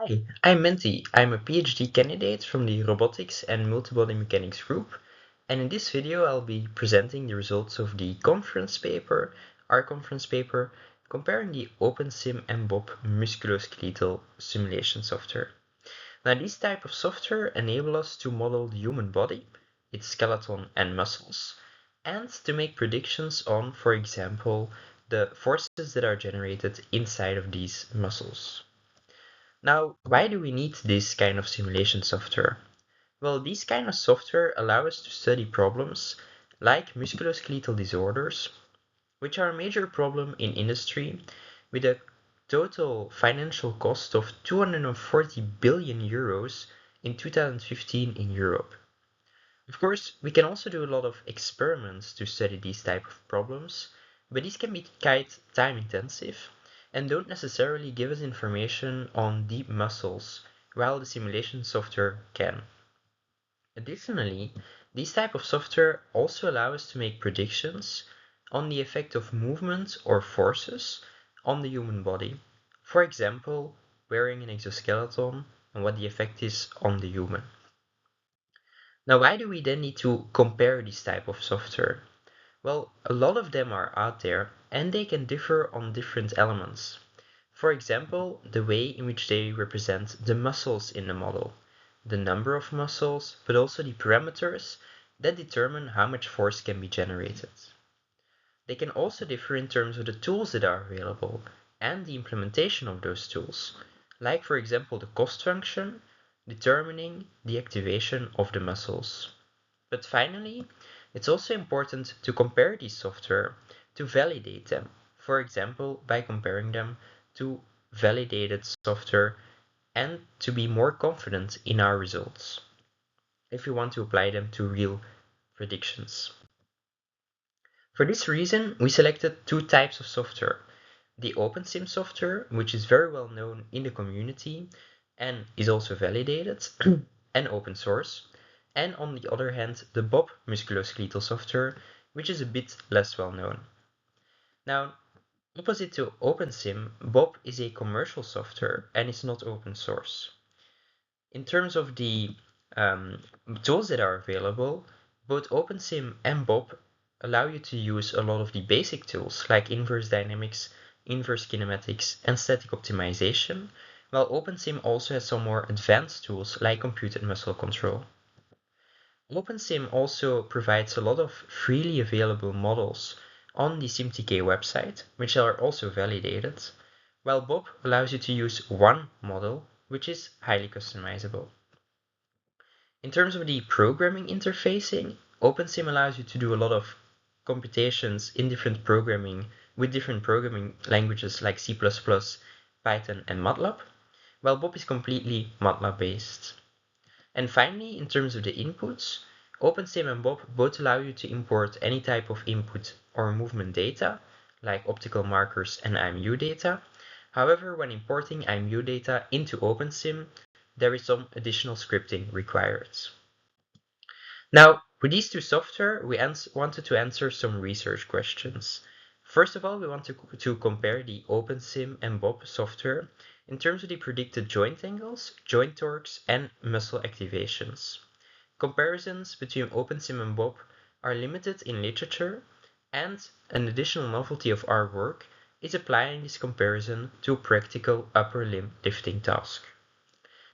Hi, I'm Menti. I'm a PhD candidate from the Robotics and Multibody Mechanics group, and in this video I'll be presenting the results of our conference paper, comparing the OpenSim and BoB musculoskeletal simulation software. Now, this type of software enable us to model the human body, its skeleton and muscles, and to make predictions on, for example, the forces that are generated inside of these muscles. Now, why do we need this kind of simulation software? Well, these kind of software allow us to study problems like musculoskeletal disorders, which are a major problem in industry with a total financial cost of 240 billion euros in 2015 in Europe. Of course, we can also do a lot of experiments to study these type of problems, but these can be quite time intensive and don't necessarily give us information on deep muscles, while the simulation software can. Additionally, these type of software also allow us to make predictions on the effect of movement or forces on the human body. For example, wearing an exoskeleton and what the effect is on the human. Now, why do we then need to compare this type of software? Well, a lot of them are out there and they can differ on different elements. For example, the way in which they represent the muscles in the model, the number of muscles, but also the parameters that determine how much force can be generated. They can also differ in terms of the tools that are available and the implementation of those tools, like for example the cost function, determining the activation of the muscles. But finally, it's also important to compare these software to validate them, for example by comparing them to validated software and to be more confident in our results if we want to apply them to real predictions. For this reason, we selected two types of software. The OpenSim software, which is very well known in the community and is also validated and open source, and on the other hand, the BoB musculoskeletal software, which is a bit less well known. Now, opposite to OpenSim, BoB is a commercial software and is not open source. In terms of the tools that are available, both OpenSim and BoB allow you to use a lot of the basic tools like inverse dynamics, inverse kinematics, and static optimization, while OpenSim also has some more advanced tools like computed muscle control. OpenSim also provides a lot of freely available models on the SimTK website, which are also validated, while BoB allows you to use one model, which is highly customizable. In terms of the programming interfacing, OpenSim allows you to do a lot of computations in different programming with different programming languages like C++, Python, and MATLAB, while BoB is completely MATLAB based. And finally, in terms of the inputs, OpenSim and BoB both allow you to import any type of input or movement data, like optical markers and IMU data. However, when importing IMU data into OpenSim, there is some additional scripting required. Now, with these two software, we wanted to answer some research questions. First of all, we want to compare the OpenSim and BoB software in terms of the predicted joint angles, joint torques, and muscle activations. Comparisons between OpenSim and BoB are limited in literature, and an additional novelty of our work is applying this comparison to a practical upper limb lifting task.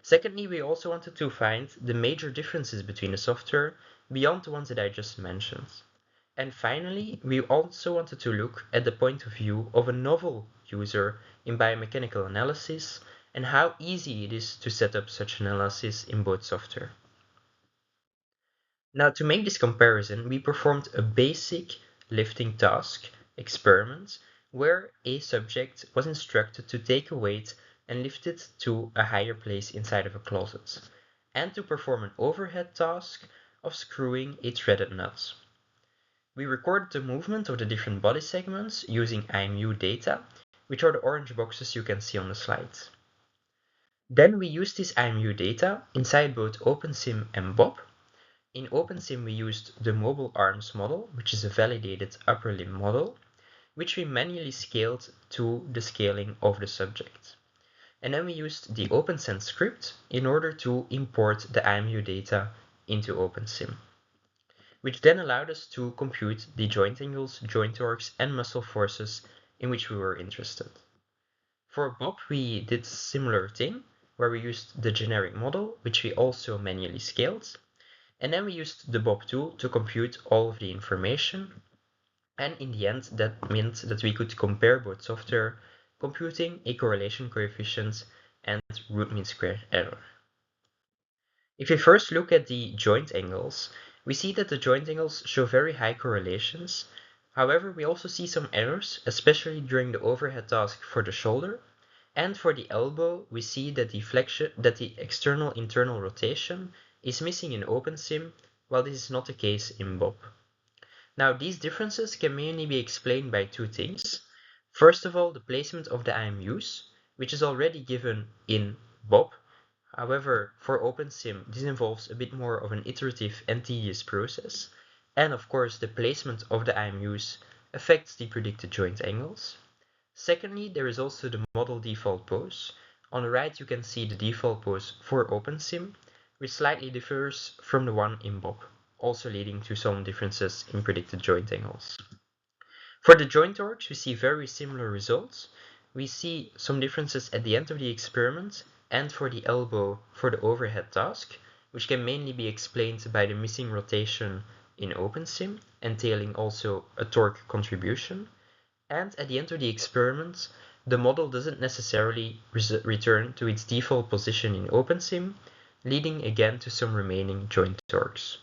Secondly, we also wanted to find the major differences between the software beyond the ones that I just mentioned. And finally, we also wanted to look at the point of view of a novel user in biomechanical analysis and how easy it is to set up such analysis in both software. Now, to make this comparison, we performed a basic lifting task experiment where a subject was instructed to take a weight and lift it to a higher place inside of a closet, and to perform an overhead task of screwing a threaded nut. We recorded the movement of the different body segments using IMU data, which are the orange boxes you can see on the slide. Then we used this IMU data inside both OpenSim and BoB. In OpenSim, we used the mobile arms model, which is a validated upper limb model, which we manually scaled to the scaling of the subject. And then we used the OpenSim script in order to import the IMU data into OpenSim, which then allowed us to compute the joint angles, joint torques, and muscle forces in which we were interested. For BoB, we did a similar thing, where we used the generic model, which we also manually scaled, and then we used the BoB tool to compute all of the information. And in the end, that meant that we could compare both software, computing a correlation coefficient and root mean square error. If we first look at the joint angles, we see that the joint angles show very high correlations. However, we also see some errors, especially during the overhead task for the shoulder. And for the elbow, we see that the external internal rotation is missing in OpenSim, while this is not the case in BoB. Now, these differences can mainly be explained by two things. First of all, the placement of the IMUs, which is already given in BoB. However, for OpenSim, this involves a bit more of an iterative and tedious process. And of course, the placement of the IMUs affects the predicted joint angles. Secondly, there is also the model default pose. On the right, you can see the default pose for OpenSim, which slightly differs from the one in BoB, also leading to some differences in predicted joint angles. For the joint torques, we see very similar results. We see some differences at the end of the experiment and for the elbow for the overhead task, which can mainly be explained by the missing rotation in OpenSim, entailing also a torque contribution. And at the end of the experiment, the model doesn't necessarily return to its default position in OpenSim, leading again to some remaining joint torques.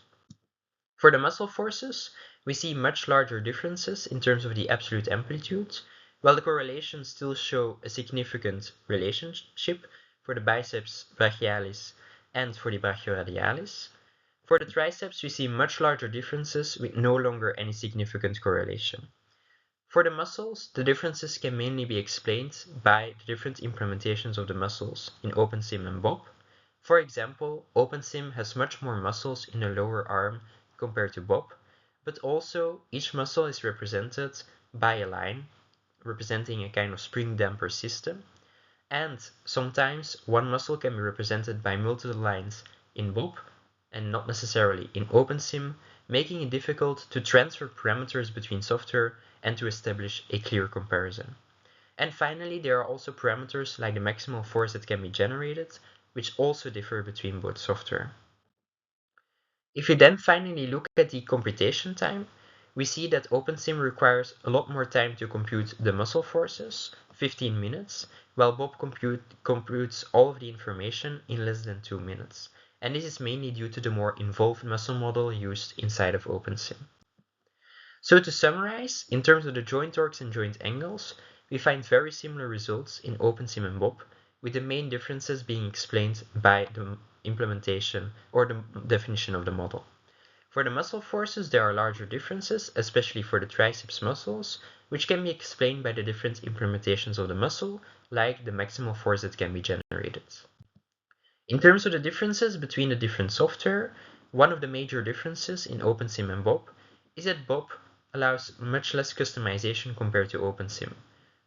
For the muscle forces, we see much larger differences in terms of the absolute amplitude, while the correlations still show a significant relationship for the biceps brachialis and for the brachioradialis. For the triceps, we see much larger differences with no longer any significant correlation. For the muscles, the differences can mainly be explained by the different implementations of the muscles in OpenSim and BoB. For example, OpenSim has much more muscles in the lower arm compared to BoB, but also each muscle is represented by a line, representing a kind of spring damper system, and sometimes one muscle can be represented by multiple lines in BoB and not necessarily in OpenSim, making it difficult to transfer parameters between software and to establish a clear comparison. And finally, there are also parameters like the maximal force that can be generated, which also differ between both software. If we then finally look at the computation time, we see that OpenSim requires a lot more time to compute the muscle forces, 15 minutes, while BoB computes all of the information in less than 2 minutes. And this is mainly due to the more involved muscle model used inside of OpenSim. So to summarize, in terms of the joint torques and joint angles, we find very similar results in OpenSim and BoB, with the main differences being explained by the implementation or the definition of the model. For the muscle forces, there are larger differences, especially for the triceps muscles, which can be explained by the different implementations of the muscle, like the maximal force that can be generated. In terms of the differences between the different software, one of the major differences in OpenSim and BoB is that BoB allows much less customization compared to OpenSim,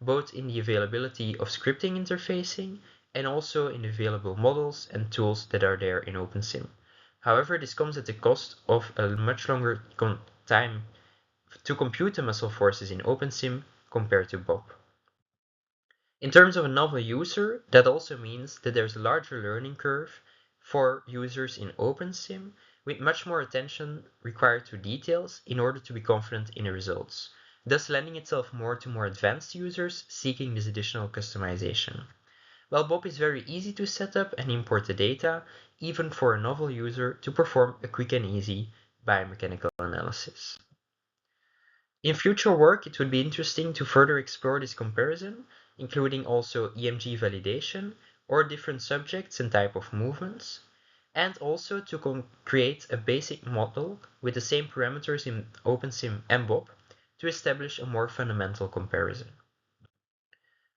both in the availability of scripting interfacing and also in the available models and tools that are there in OpenSim. However, this comes at the cost of a much longer time to compute the muscle forces in OpenSim compared to BoB. In terms of a novel user, that also means that there's a larger learning curve for users in OpenSim, with much more attention required to details in order to be confident in the results, thus lending itself more to more advanced users seeking this additional customization. While BoB is very easy to set up and import the data, even for a novel user to perform a quick and easy biomechanical analysis. In future work, it would be interesting to further explore this comparison, including also EMG validation or different subjects and type of movements, and also to create a basic model with the same parameters in OpenSim and BoB to establish a more fundamental comparison.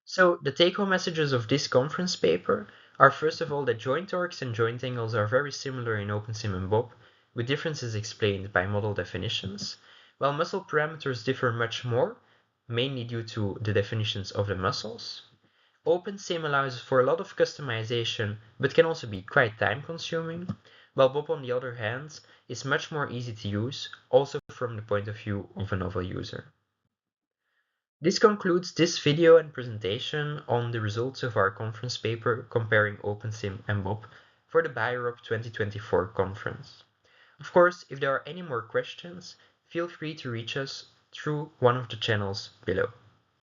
So the take-home messages of this conference paper are first of all that joint torques and joint angles are very similar in OpenSim and BoB, with differences explained by model definitions, while muscle parameters differ much more, mainly due to the definitions of the muscles. OpenSim allows for a lot of customization, but can also be quite time consuming, while BoB on the other hand is much more easy to use, also from the point of view of a novel user. This concludes this video and presentation on the results of our conference paper comparing OpenSim and BoB for the BioRob 2024 conference. Of course, if there are any more questions, feel free to reach us through one of the channels below.